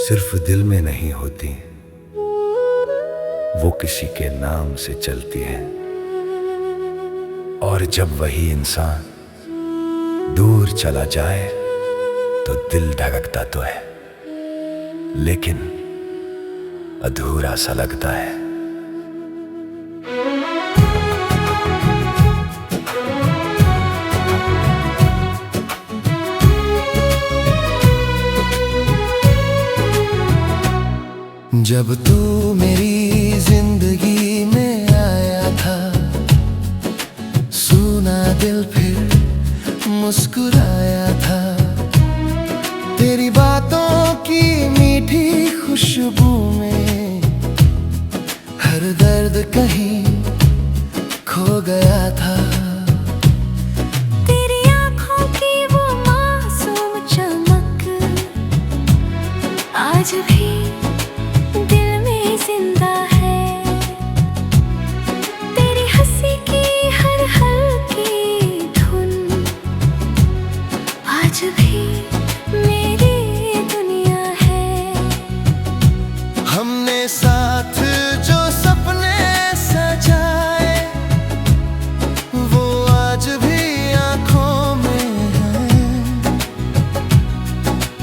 सिर्फ दिल में नहीं होती, वो किसी के नाम से चलती है। और जब वही इंसान दूर चला जाए तो दिल धड़कता तो है, लेकिन अधूरा सा लगता है। जब तू मेरी जिंदगी में आया था, सुना दिल फिर मुस्कुराया था। तेरी बातों की मीठी खुशबू में हर दर्द कहीं खो गया था। तेरी आँखों की वो मासूम चमक आज भी दिल में जिंदा है। तेरी हंसी की हर हल्की धुन आज भी मेरी दुनिया है। हमने साथ जो सपने सजाए वो आज भी आंखों में हैं,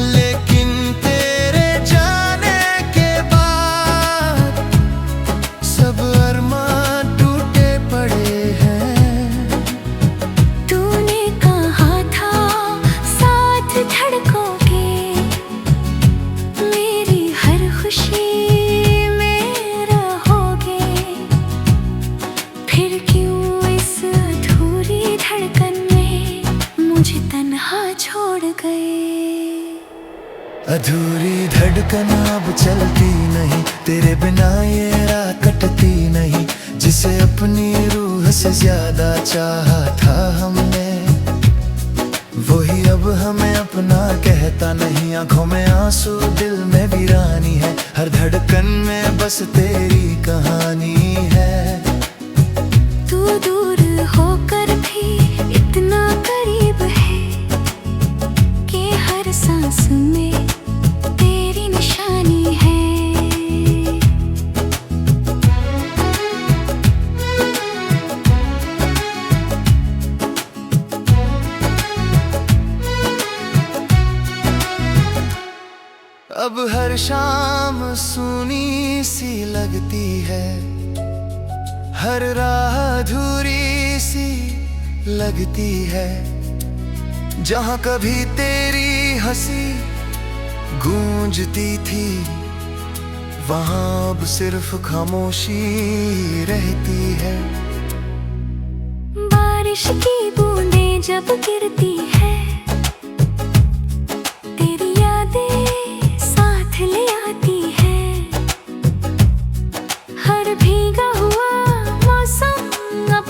लेकिन तेरे जाने के बाद सब अरमान टूटे पड़े हैं। तूने कहा था साथ धड़कोगे, मेरी हर खुशी में रहोगे। फिर क्यों इस अधूरी धड़कन में मुझे तन्हा छोड़ गए। अधूरी धड़कन अब चलती नहीं, तेरे बिना ये रात कटती नहीं। जिसे अपनी रूह से ज्यादा चाहा था हमने, वही अब हमें अपना कहता नहीं। आंखों में आंसू, दिल में वीरानी है, हर धड़कन में बस तेरी कहानी है। तू दूर होकर भी इतना करीब है कि हर सांस में तेरी निशानी है। अब हर शाम सूनी सी लगती है, हर राह अधूरी सी लगती है। जहाँ कभी तेरी हंसी गूंजती थी, वहाँ अब सिर्फ खामोशी रहती है। बारिश की बूंदें जब गिरती है, तेरी यादें साथ ले आती है। हर भीगा हुआ मौसम अब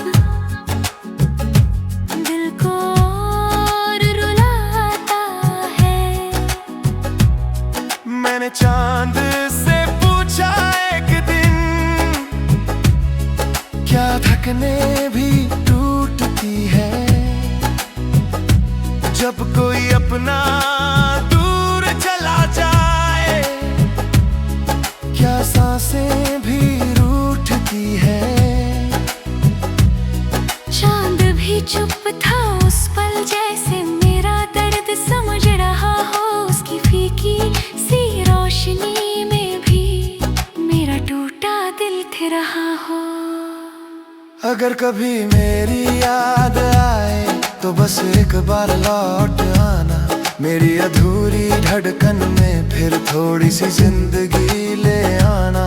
दिल को और रुलाता है। मैंने चांद से पूछा एक दिन, क्या थकने भी टूटती है जब कोई अपना दूर चला जाए। क्या सांसें भी रूठती है। चांद भी चुप था उस पल, जैसे मेरा दर्द समझ रहा हो। उसकी फीकी सी रोशनी में भी मेरा टूटा दिल थे रहा हो। अगर कभी मेरी याद आए तो बस एक बार लौट आना, मेरी अधूरी धड़कन में फिर थोड़ी सी जिंदगी ले आना।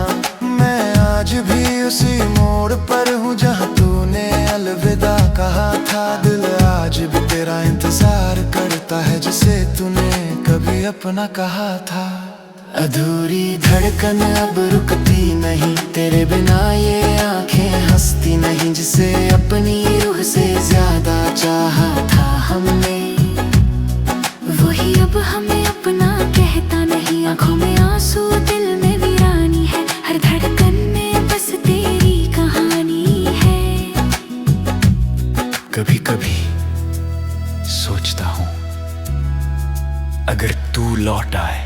मैं आज भी उसी मोड़ पर हूँ जहाँ तूने अलविदा कहा था। दिल आज भी तेरा इंतजार करता है, जिसे तूने कभी अपना कहा था। अधूरी धड़कन अब रुकती नहीं, तेरे बिना ये आंखें हंसती नहीं। जिसे अपनी रूह से ज्यादा चाहा था हमने, वही अब हमें अपना कहता नहीं। आंखों में आंसू, दिल में वीरानी है, हर धड़कन में बस तेरी कहानी है। कभी कभी सोचता हूं, अगर तू लौट आए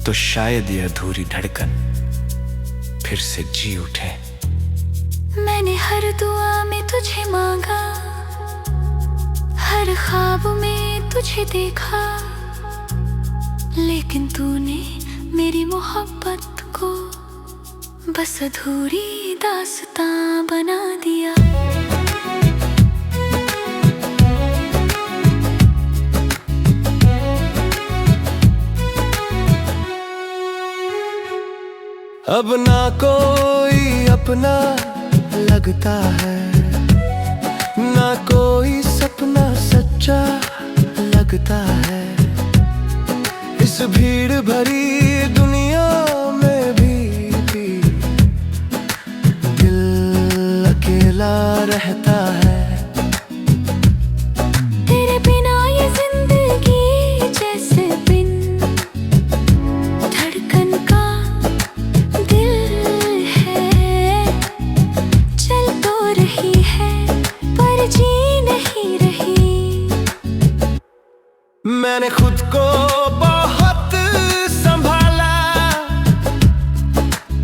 तो शायद ये अधूरी धड़कन फिर से जी उठे। मैंने हर दुआ में तुझे मांगा, हर ख्वाब में तुझे देखा, लेकिन तूने मेरी मोहब्बत को बस अधूरी दास्तां बना दिया। अब ना कोई अपना लगता है, ना कोई सपना सच्चा लगता है। इस भीड़ भरी दुनिया में भी दिल अकेला रहता है। तेरे बिना ये जिंदगी जैसे बिन धड़कन का दिल है। चल तो रही है पर जी नहीं रही। मैंने खुद को बहुत संभाला,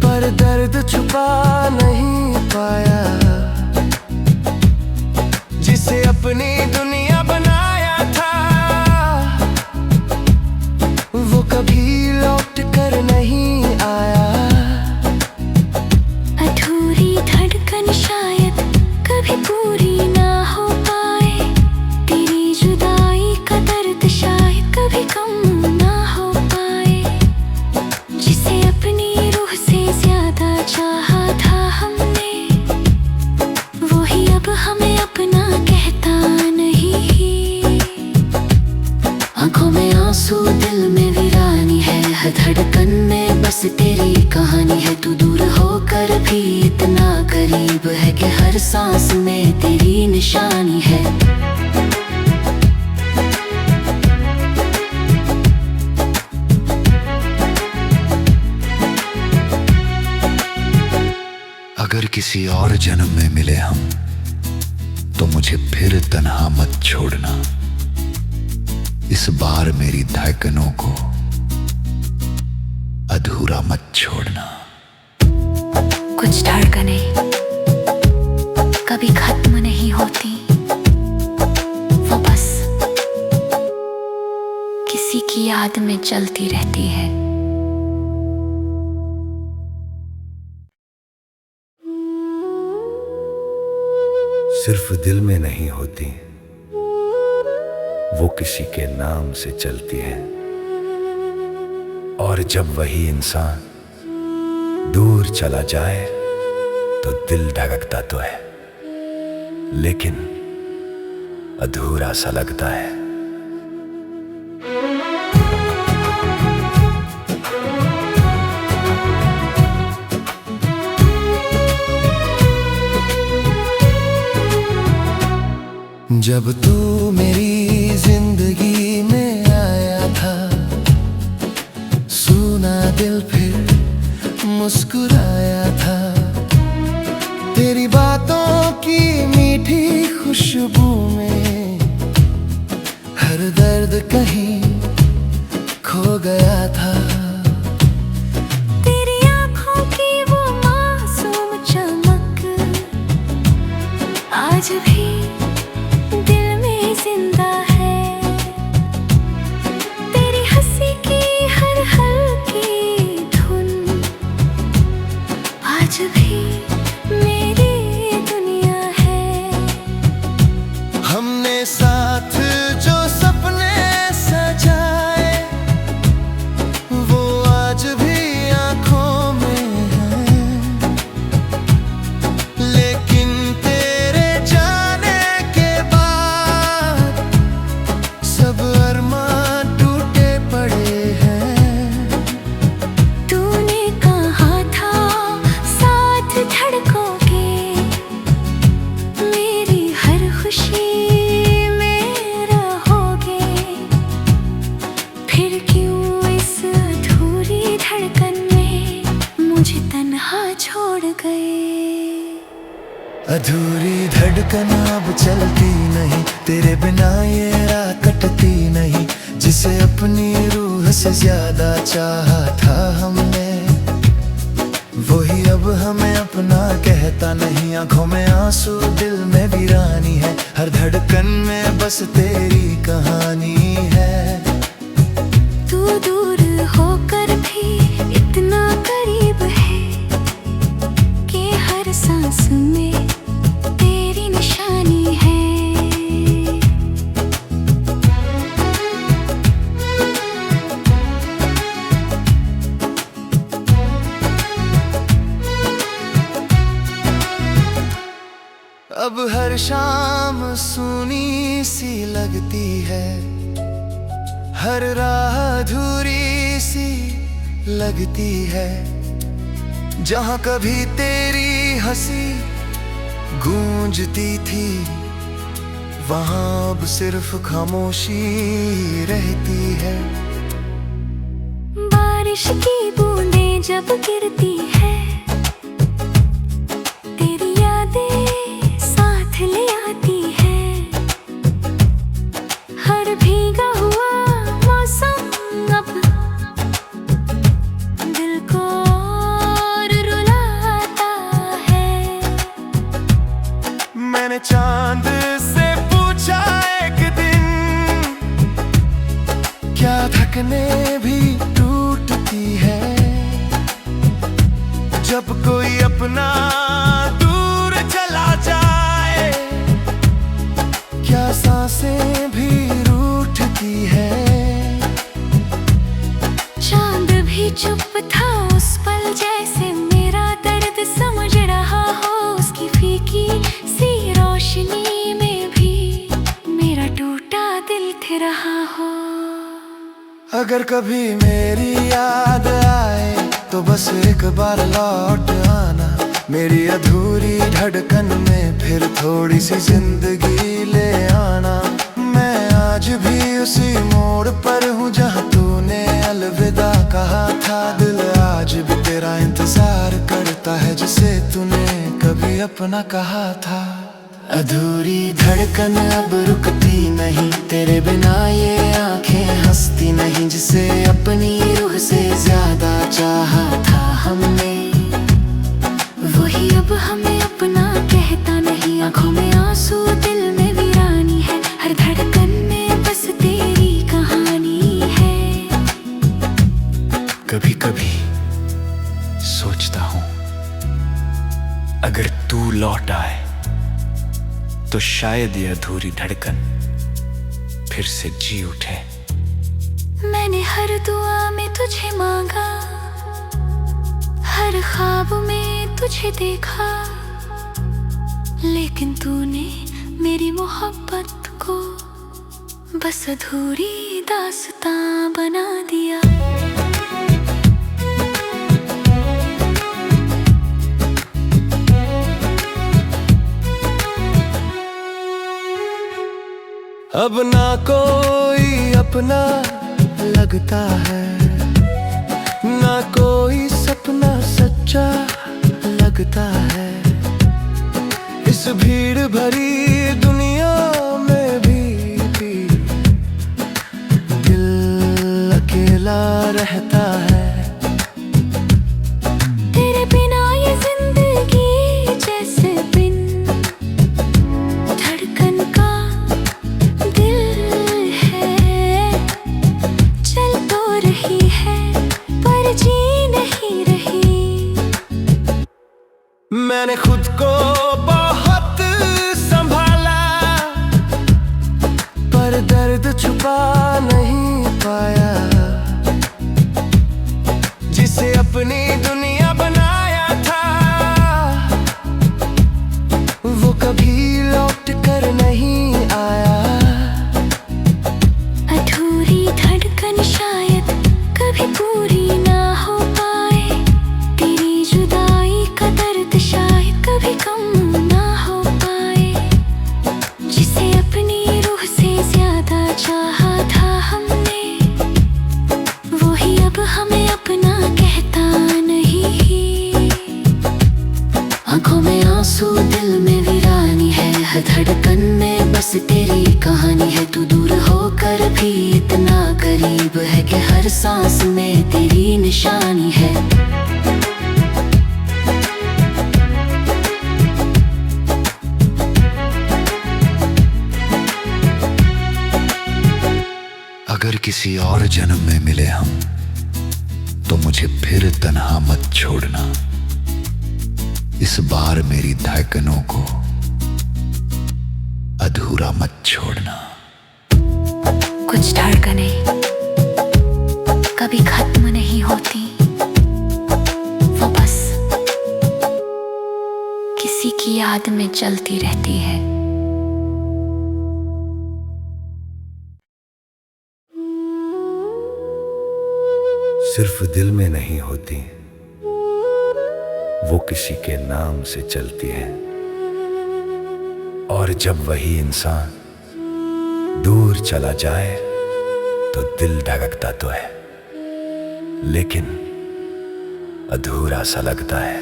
पर दर्द छुपा नहीं पाया। जिसे अपनी दुनिया बनाया था, वो कभी लौट कर नहीं आया। अधूरी धड़कन शायद कभी पूरी ना हो पाए। तेरी जुदाई का दर्द शायद कभी कम ना हो पाए। जिसे अपनी रूह से ज्यादा चाहा था हमने, वही अब हमें अपना कहता नहीं। आंखों में आंसू, दिल में वीरानी है, हर धड़कन में बस तेरी कहानी है। तू दूर होकर भी इतना करीब है कि हर सांस में तेरी निशानी है। अगर किसी और जन्म में मिले हम, तो मुझे फिर तन्हा मत छोड़ना। इस बार मेरी धड़कनों को अधूरा मत छोड़ना। कुछ धड़कनें कभी खत्म नहीं होती, वो बस किसी की याद में चलती रहती है। सिर्फ दिल में नहीं होती, वो किसी के नाम से चलती है। और जब वही इंसान दूर चला जाए तो दिल धड़कता तो है, लेकिन अधूरा सा लगता है। जब तू मेरी जिंदगी में आया था, सुना दिल फिर मुस्कुराया था। तेरी बातों की मीठी खुशबू में हर दर्द कहीं खो गया था। तेरी आँखों की वो मासूम चमक आज भी दिल में जिंदा है। तेरी हंसी की हर हल्की धुन आज भी मेरी दुनिया है। हमने साथ जो सपने सजाए, वो आज भी आंखों में है। लेकिन तेरे जाने के बाद सब अरमान टूटे पड़े हैं। तूने कहा था साथ धड़कोगे, मेरी हर खुशी में रहोगे। फिर क्यों इस अधूरी धड़कन में मुझे तन्हा छोड़ गए। अधूरी धड़कन अब चलती नहीं, तेरे बिना ये रात कटती नहीं। जिसे अपनी रूह रूह से ज्यादा चाहा था हमने, वही अब हमें अपना कहता नहीं। आंखों में आंसू, दिल में वीरानी है, हर धड़कन में बस तेरी कहानी है। तू दूर होकर भी इतना करीब है कि हर सांस में तेरी निशानी है। अब हर शाम सूनी सी लगती है, हर राह अधूरी सी लगती है। जहाँ कभी तेरी हंसी गूंजती थी, वहाँ अब सिर्फ खामोशी रहती है। बारिश की बूंदें जब गिरती है, तेरी यादें साथ ले आती है। हर भीगा हुआ मौसम अब दिल को और रुलाता है। मैंने चांद से पूछा एक दिन, क्या थकने भी टूटती है जब कोई अपना दूर चला जाए? क्या सांसें भी रूठती है? चांद भी चुप था उस पल, जैसे मेरा दर्द समझ रहा हो। उसकी फीकी सी रोशनी में भी मेरा टूटा दिल थे रहा हो। अगर कभी मेरी याद आए तो बस एक बार लौट आना, मेरी अधूरी धड़कन में फिर थोड़ी सी जिंदगी ले आना। मैं आज भी उसी मोड़ पर हूँ जहाँ तूने अलविदा कहा था। दिल आज भी तेरा इंतजार करता है, जिसे तूने कभी अपना कहा था। अधूरी धड़कन अब रुकती नहीं, तेरे बिना ये आंखें हंसती नहीं। जिसे अपनी रूह से ज्यादा चाहा था हमने, वही अब हमें अपना कहता नहीं। आंखों में आंसू, दिल में वीरानी है, हर धड़कन में बस तेरी कहानी है। कभी कभी सोचता हूँ, अगर तू लौट आए तो शायद ये अधूरी धड़कन फिर से जी उठे। मैंने हर दुआ में तुझे मांगा, हर ख्वाब में तुझे देखा, लेकिन तूने मेरी मोहब्बत को बस अधूरी दास्तां बना दिया। अब ना कोई अपना लगता है, ना कोई सपना सच्चा लगता है। इस भीड़ भरी दुनिया में भी दिल अकेला रहता है। तेरे बिना ये जिंदगी जैसे बिन धड़कन का दिल है। चल तो रही है पर जी नहीं रही। मैंने खुद को बहुत संभाला, पर दर्द छुपा नहीं पाया। जिसे अपनी दुनिया बनाया था, वो कभी लौट कर नहीं आया। अधूरी धड़कन शायद कभी पूरी ना हो पाए। तेरी जुदाई का दर्द शायद कभी कम ना हो पाए। जिसे अपनी रूह से ज्यादा चाहा था हमने, वही अब हमें अपना कहता नहीं। आंखों में आंसू, दिल में वीरानी है, हर धड़कन में बस तेरी कहानी है। तू दूर होकर भी इतना करीब है कि हर सांस में तेरी निशानी है। अगर किसी और जन्म में मिले हम तो मुझे फिर तन्हा मत छोड़ना। इस बार मेरी धड़कनों को अधूरा मत छोड़ना। कुछ धड़कनें कभी खत्म नहीं होती, वो बस किसी की याद में चलती रहती है। सिर्फ दिल में नहीं होती, वो किसी के नाम से चलती है। और जब वही इंसान दूर चला जाए तो दिल धड़कता तो है, लेकिन अधूरा सा लगता है।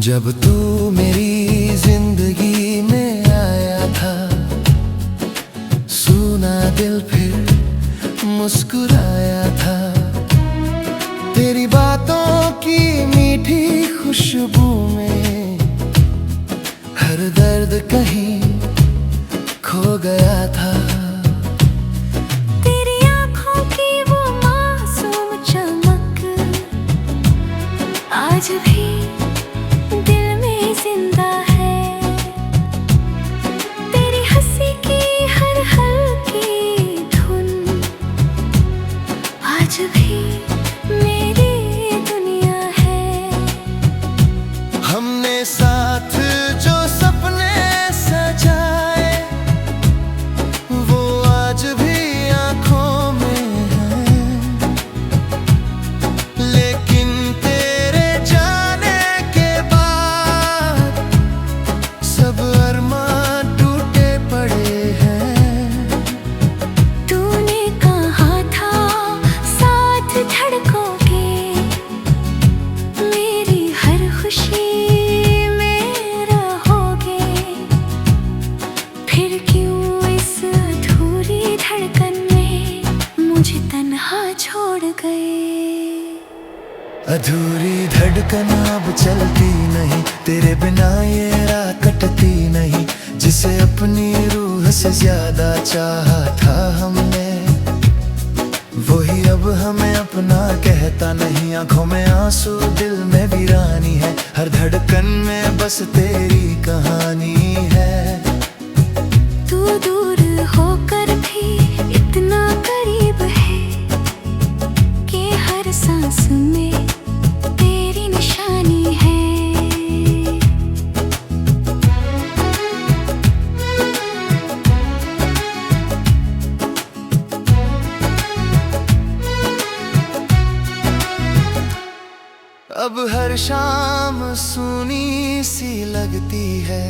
जब तू मेरी जिंदगी में आया था, सुना दिल फिर मुस्कुराया था। तेरी बातों की मीठी खुशबू में हर दर्द कहीं खो गया था। तेरी आँखों की वो मासूम चमक आज भी दिल में जिंदा है। तेरी हंसी की हर हल्की धुन आज भी मेरी दुनिया है। हमने साथ जो सपने सजाए वो आज भी आंखों में है, लेकिन तेरे जाने के बाद सब अरमान टूटे पड़े हैं। तूने कहा था साथ धड़कोगे, मेरी हर खुशी में रहोगे। फिर क्यों इस अधूरी धड़कन में मुझे तन्हा छोड़ गए। अधूरी धड़कन अब चलती नहीं, तेरे बिना ये रात कटती नहीं। जिसे अपनी रूह से ज्यादा चाहा था हमने, वही अब हमें अपना कहता नहीं। आंखों में आंसू, दिल में वीरानी है, हर धड़कन में बस तेरी कहानी है। तू दूर होकर भी इतना करीब है कि हर सांस में तेरी निशानी है। अब हर शाम सूनी सी लगती है,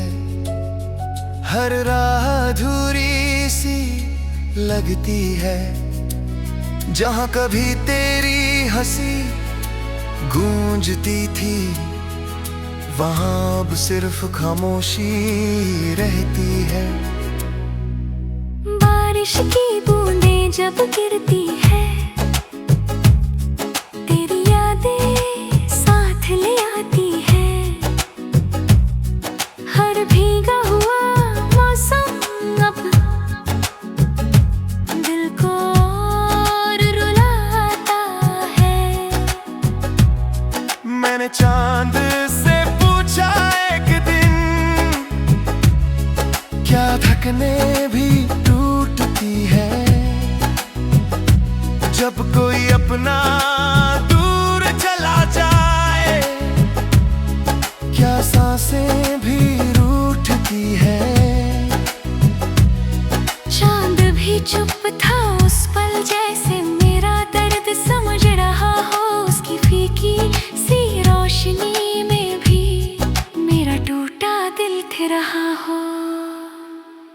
हर राह अधूरी सी लगती है। जहाँ कभी तेरी हंसी गूंजती थी, वहाँ अब सिर्फ खामोशी रहती है। बारिश की बूंदें जब गिरती है, तेरी यादें साथ ले आती है। हर भीगा हुआ मौसम अब दिल को और रुलाता है। मैंने चांद से पूछा एक दिन, क्या थकने भी टूटती है जब कोई अपना दूर चला जाए। क्या सांसें भी रूठती है। चांद भी चुप था उस पल, जैसे मेरा दर्द समझ रहा हो। उसकी फीकी सी रोशनी में भी मेरा टूटा दिल थे रहा हो।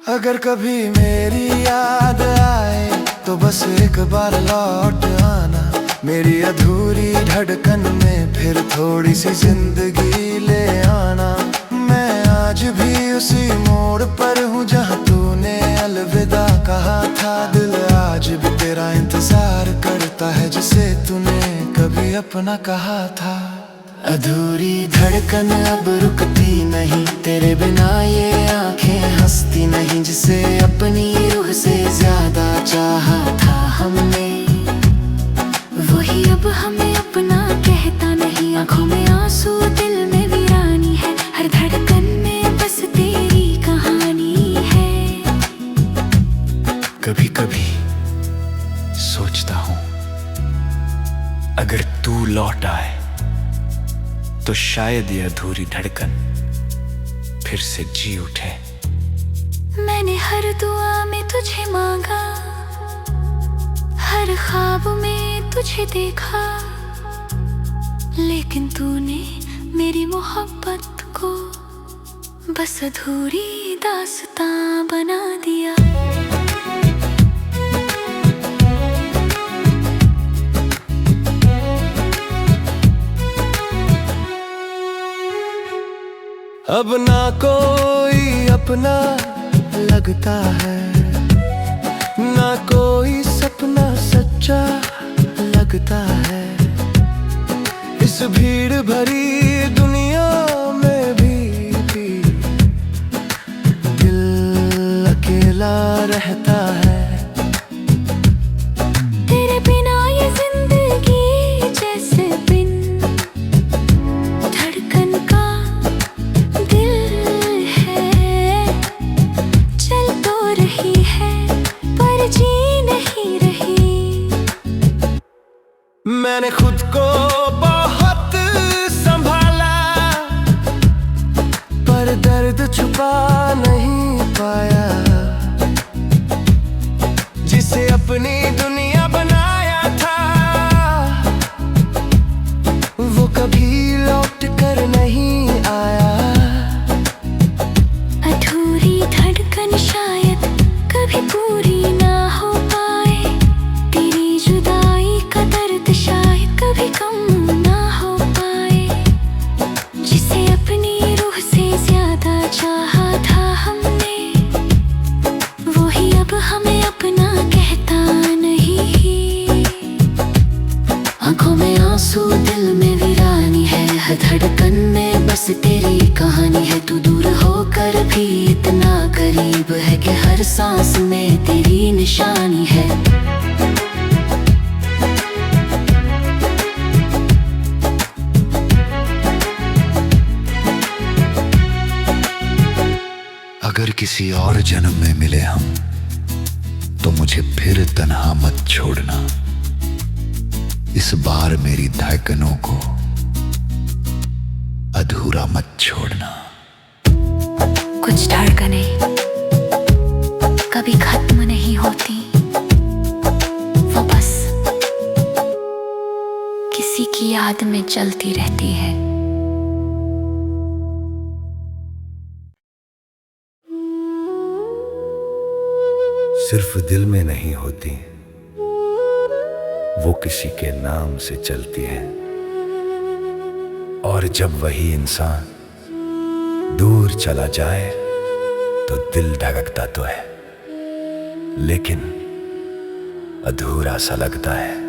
अगर कभी मेरी याद आए तो बस एक बार लौट आना। मेरी अधूरी धड़कन में फिर थोड़ी सी जिंदगी ले आना। मैं आज भी उसी मोड़ पर हूँ जहाँ तूने अलविदा कहा था। दिल आज भी तेरा इंतजार करता है जिसे तूने कभी अपना कहा था। अधूरी धड़कन अब रुकती नहीं, तेरे बिना ये आंखें हंसती नहीं। जिसे अपनी रूह से ज्यादा चाहा था हमने, वही अब हमें अपना कहता नहीं। आंखों में आंसू, दिल में वीरानी है, हर धड़कन में बस तेरी कहानी है। कभी कभी सोचता हूँ अगर तू लौट आए तो शायद ये अधूरी धड़कन फिर से जी उठे। मैंने हर दुआ में तुझे मांगा, हर ख्वाब में तुझे देखा, लेकिन तूने मेरी मोहब्बत को बस अधूरी दास्तां बना दिया। अब ना कोई अपना लगता है, ना कोई सपना सच्चा लगता है। इस भीड़ भरी दुनिया में भी दिल अकेला रहता है। तेरे बिना ये जिंदगी जैसे बिन धड़कन का दिल है। चल तो रही है पर जी नहीं रही। मैंने खुद को बहुत संभाला पर दर्द छुपा नहीं पाया। जिसे अपनी दुनिया बनाया था वो कभी लौट कर नहीं आया। अधूरी धड़कन शायद कभी पूरी ना हो पाए। तेरी जुदाई का दर्द शायद कभी कम ना हो पाए। जिसे अपनी रूह से ज्यादा चाहा था हमने, वही अब हमें अपना कहता नहीं। आंखों में आंसू, दिल में वीरानी है, हर धड़कन में बस तेरी कहानी है। तू दूर होकर भी इतना करीब है कि हर सांस में तेरी निशानी है। अगर किसी और जन्म में मिले हम तो मुझे फिर तन्हा मत छोड़ना। इस बार मेरी धड़कनों को अधूरा मत छोड़ना। कुछ धड़कनें कभी खत्म नहीं होती, वो बस किसी की याद में चलती रहती है। सिर्फ दिल में नहीं होती, वो किसी के नाम से चलती है। और जब वही इंसान दूर चला जाए तो दिल धड़कता तो है, लेकिन अधूरा सा लगता है।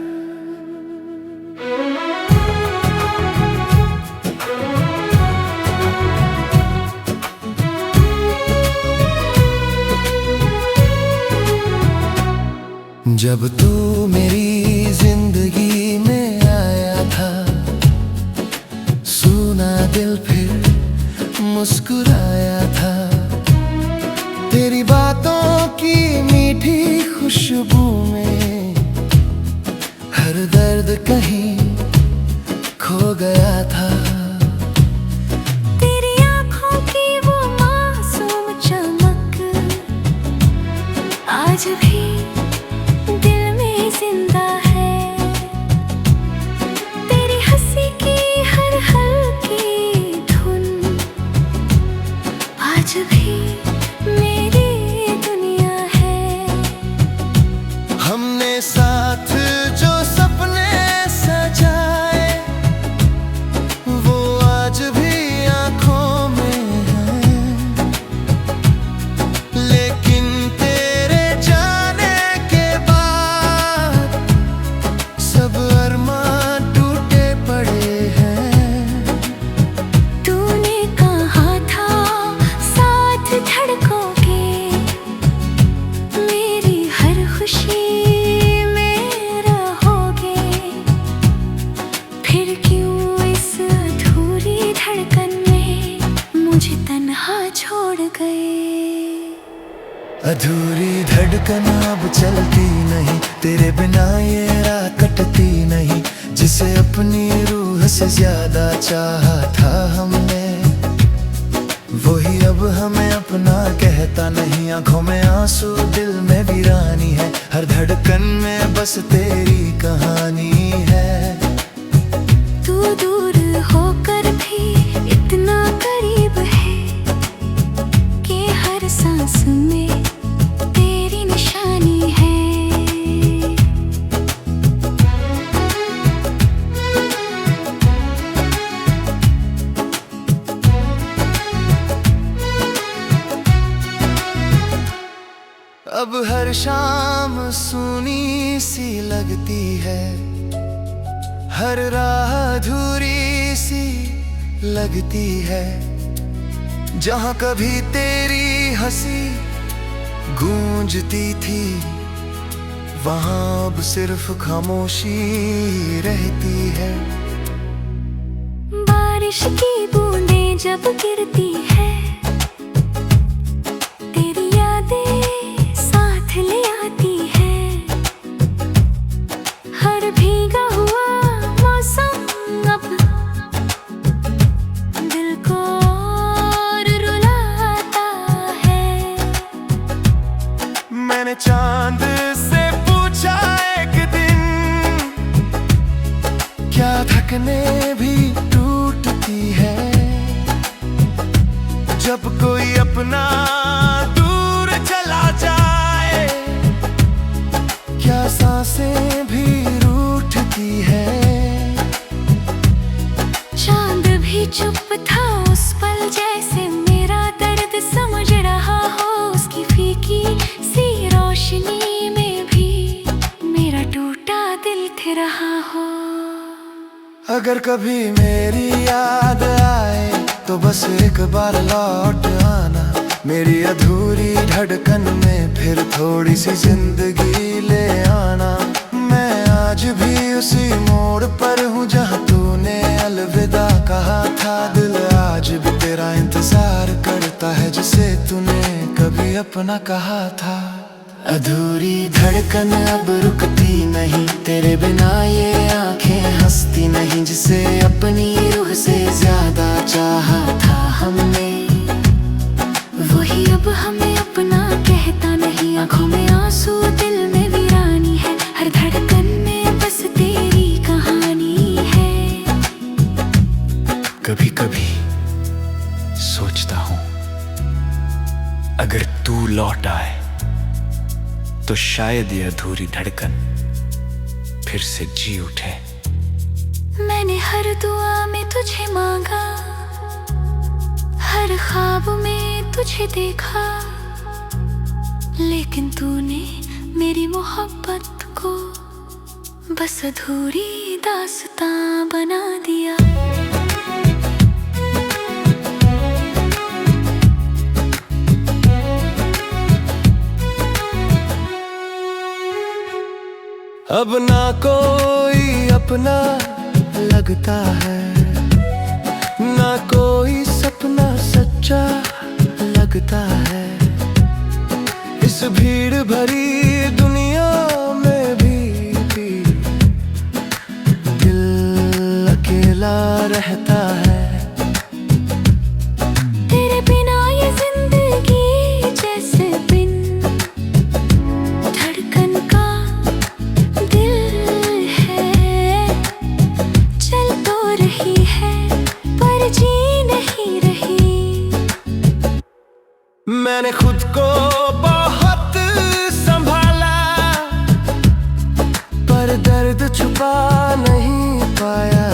जब तू मेरी जिंदगी में आया था, सुना दिल फिर मुस्कुराया था। तेरी बातों की मीठी खुशबू में हर दर्द कहीं खो गया था। तेरी आँखों की वो मासूम चमक आज भी दिल में जिंदा है। तेरी हंसी की हर हल्की धुन आज भी मेरी दुनिया है। हमने साथ जो सपने सब अरमान टूटे पड़े हैं। तूने कहा था साथ धड़कोगे, मेरी हर खुशी में रहोगे। फिर क्यों इस अधूरी धड़कन में मुझे तन्हा छोड़ गए। अधूरी धड़कन अब चलती नहीं, तेरे बिना ये रात कटती नहीं। जिसे अपनी रूह से ज्यादा चाहा था हमने, वही अब हमें अपना कहता नहीं। आंखों में आंसू, दिल में वीरानी है, हर धड़कन में बस तेरी कहानी है। तू दूर होकर भी इतना करीब है कि हर सांस में तेरी निशानी है। अब हर शाम सूनी सी लगती है, हर राह अधूरी सी लगती है। जहाँ कभी तेरी हंसी गूंजती थी, वहाँ अब सिर्फ खामोशी रहती है। बारिश की बूंदें जब गिरती है, तेरी यादें साथ ले आती है। हर भीगा हुआ मौसम अब दिल को और रुलाता है। मैंने चांद से पूछा एक दिन, क्या थकने भी टूटती है जब कोई अपना दूर चला जाए। क्या सांसें भी रूठती है। चांद भी चुप था उस पल, जैसे मेरा दर्द समझ रहा हो। उसकी फीकी सी रोशनी में भी मेरा टूटा दिल थे रहा हो। अगर कभी मेरी याद आए तो बस एक बार लौट आना, मेरी अधूरी धड़कन में फिर थोड़ी सी जिंदगी ले आना। मैं आज भी उसी मोड़ पर हूँ जहाँ तूने अलविदा कहा था। दिल आज भी तेरा इंतजार करता है, जिसे तूने कभी अपना कहा था। अधूरी धड़कन अब रुकती नहीं, तेरे बिना ये आंखें हंसती नहीं। जिसे अपनी रूह से ज्यादा चाहा था हमने, वही अब हमें अपना कहता नहीं। आंखों में आंसू, दिल में वीरानी है, हर धड़कन में बस तेरी कहानी है। कभी कभी सोचता हूं, अगर तू लौट आए तो शायद ये अधूरी धड़कन फिर से जी उठे। मैंने हर दुआ में तुझे मांगा, हर ख्वाब में तुझे देखा, लेकिन तूने मेरी मोहब्बत को बस अधूरी दास्तां बना दिया। अब ना कोई अपना लगता है, ना कोई सपना सच्चा लगता है। इस भीड़ भरी दुनिया में भी दिल अकेला रहता है। तेरे बिना ये जिंदगी जैसे बिन धड़कन का दिल है। चल तो रही है पर जी नहीं रही। मैंने खुद को बहुत संभाला, पर दर्द छुपा नहीं पाया।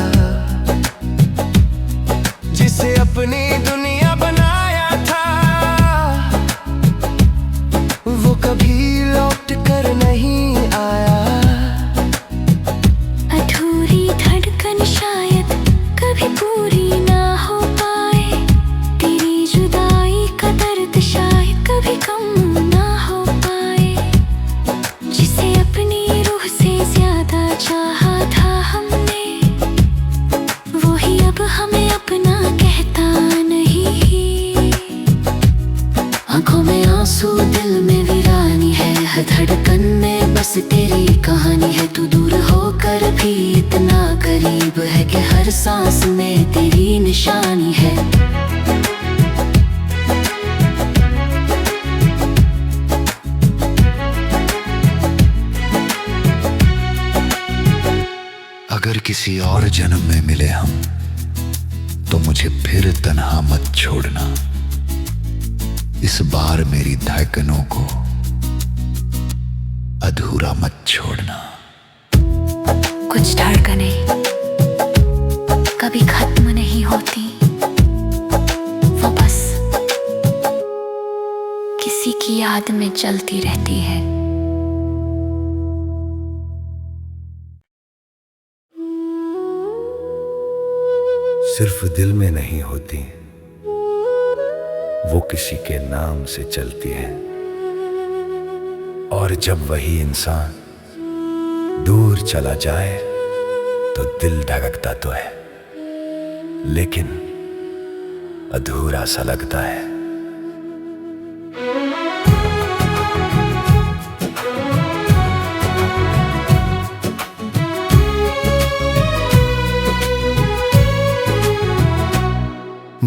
जिसे अपनी दुनिया बनाया था, वो कभी लौट कर नहीं आया। सांस में तेरी निशानी है। अगर किसी और जन्म में मिले हम तो मुझे फिर तन्हा मत छोड़ना। इस बार मेरी धड़कनों को अधूरा मत छोड़ना। कुछ धड़कनें कभी खत्म नहीं होती, वो बस किसी की याद में चलती रहती है। सिर्फ दिल में नहीं होती, वो किसी के नाम से चलती है। और जब वही इंसान दूर चला जाए तो दिल धड़कता तो है, लेकिन अधूरा सा लगता है।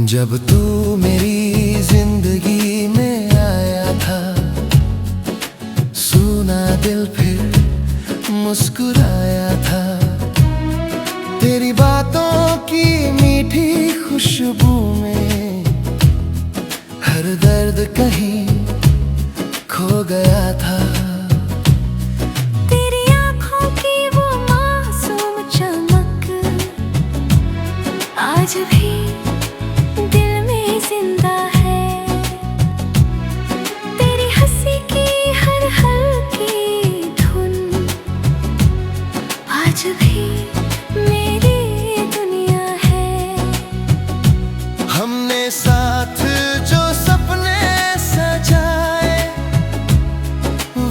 जब तू मेरी जिंदगी में आया था, सुना दिल फिर मुस्कुराया था। तेरी बातों की मीठी खुशबू में हर दर्द कहीं खो गया था। तेरी आँखों की वो मासूम चमक आज भी दिल में जिंदा है। तेरी हंसी की हर हल्की धुन आज भी मेरी दुनिया है। हमने साथ जो सपने सजाए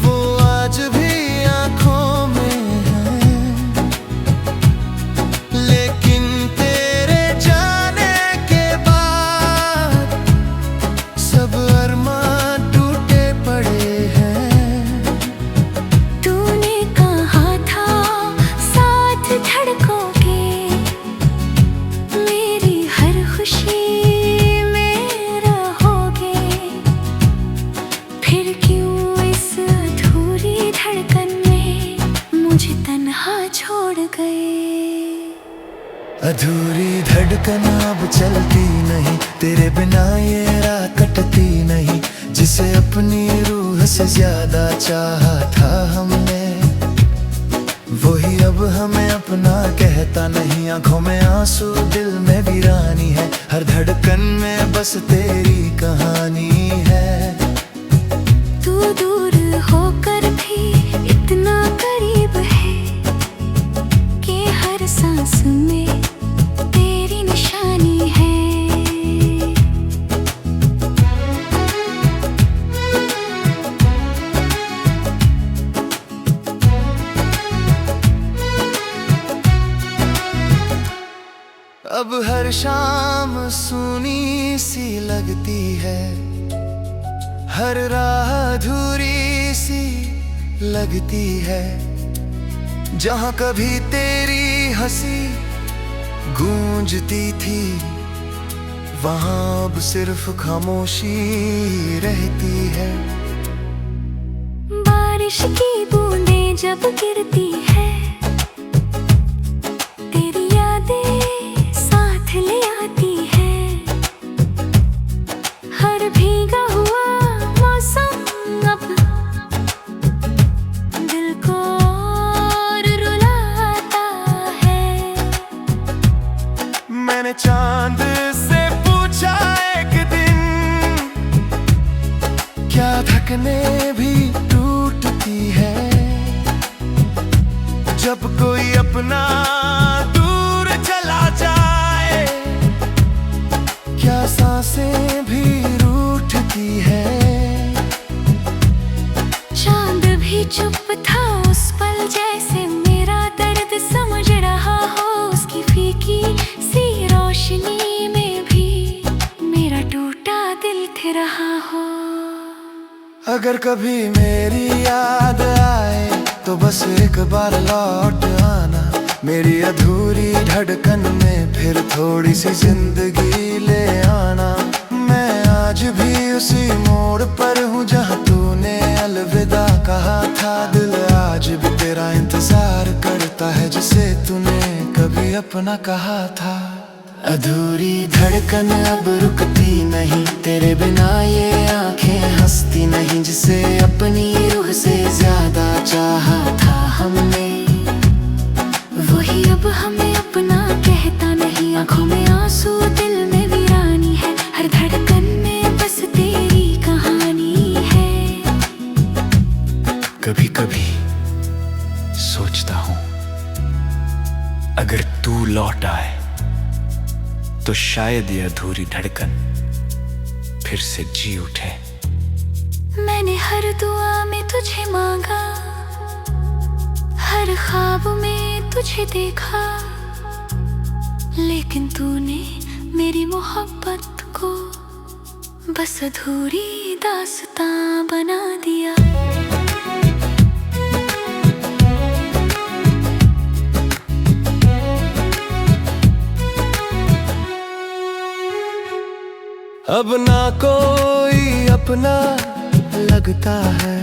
वो आज भी आंखों में है, लेकिन तेरे जाने के बाद सब अरमान टूटे पड़े हैं। तूने कहा था साथ धड़कोगे, मेरी हर खुशी में रहोगे। फिर क्यों इस अधूरी धड़कन में मुझे तन्हा छोड़ गए। अधूरी धड़कन अब चलती नहीं, तेरे बिना ये रात कटती नहीं। जिसे अपनी रूह से ज्यादा चाहा था हमने, वही अब हमें अपना कहता नहीं। आंखों में आंसू, दिल में वीरानी है, हर धड़कन में बस तेरी कहानी है। तू दूर होकर भी इतना करीब है कि हर सांस में तेरी निशानी है। अब हर शाम सूनी सी लगती है, हर राह अधूरी सी लगती है। जहाँ कभी तेरी हंसी गूंजती थी, वहाँ अब सिर्फ खामोशी रहती है। बारिश की बूंदें जब गिरती है, तेरी यादें साथ ले आती है। हर भीगा हुआ मौसम अब दिल को और रुलाता है। मैंने चांद से पूछा एक दिन, क्या थकने भी टूटती है जब कोई अपना दूर चला जाए। क्या सांसें भी रूठती है। चांद भी चुप था उस पल, जैसे मेरा दर्द समझ रहा हो। उसकी फीकी सी रोशनी में भी मेरा टूटा दिल थे रहा हो। अगर कभी मेरी याद आए तो बस एक बार लौट आना, मेरी अधूरी धड़कन में फिर थोड़ी सी जिंदगी ले आना। मैं आज भी उसी मोड़ पर हूँ जहाँ तूने अलविदा कहा था। दिल आज भी तेरा इंतजार करता है जिसे तूने कभी अपना कहा था। अधूरी धड़कन अब रुकती नहीं, तेरे बिना ये आंखें हंसती नहीं। जिसे अपनी रूह से ज्यादा चाहा था हमने, वही अब हमें अपना कहता नहीं। आंखों में आंसू, दिल में वीरानी है, हर धड़कन में बस तेरी कहानी है। कभी कभी सोचता हूँ अगर तू लौट आए तो शायद ये अधूरी धड़कन फिर से जी उठे। मैंने हर दुआ में तुझे मांगा, हर ख्वाब में तुझे देखा, लेकिन तूने मेरी मोहब्बत को बस अधूरी दास्तां बना दिया। अब ना कोई अपना लगता है,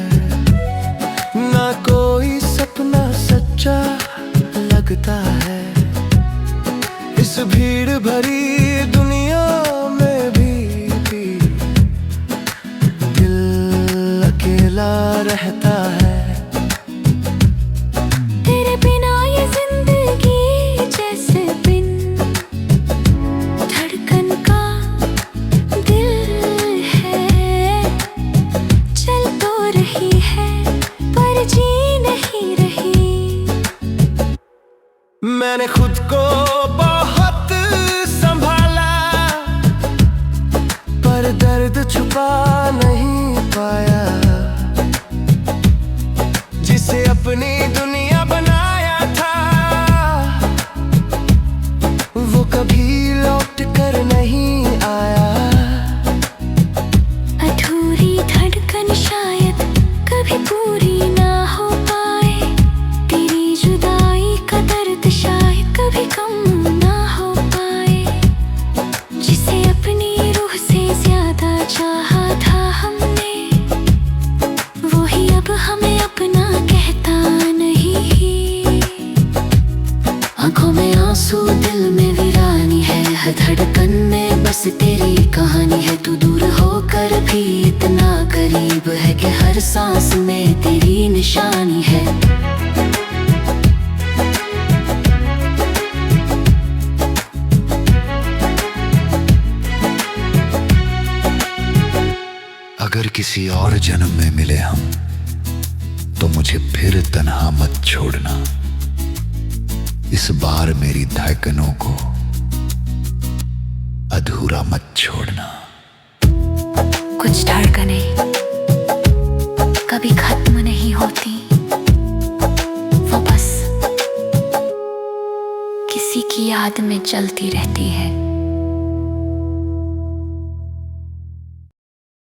ना कोई सपना सच्चा लगता है। इस भीड़ भरी दुनिया में भी दिल अकेला रहता है। तेरे बिना ये जिंदगी जैसे बिन धड़कन का दिल है। चल तो रही है पर जी नहीं रही। मैंने खुद को बहुत संभाला पर दर्द छुपा नहीं पाया। जिसे अपनी दुनिया बनाया था वो कभी लौट कर नहीं आया। अधूरी धड़कन शायद कभी पूरी ना हो पाए। तेरी जुदाई का दर्द शायद कभी कम ना हो पाए। जिसे अपनी रूह से ज्यादा चाहा था हमने, वही अब हमें अपना कहता नहीं। आंखों में आंसू, दिल में वीरानी है, हर धड़कन में बस तेरी कहानी है। तू दूर होकर भी इतना करीब है कि हर सांस में तेरी निशानी है। अगर किसी और जन्म में मिले हम तो मुझे फिर तन्हा मत छोड़ना। इस बार मेरी धड़कनों को अधूरा मत छोड़ना। कुछ धड़कनें कभी खत्म नहीं होती, वो बस किसी की याद में चलती रहती है।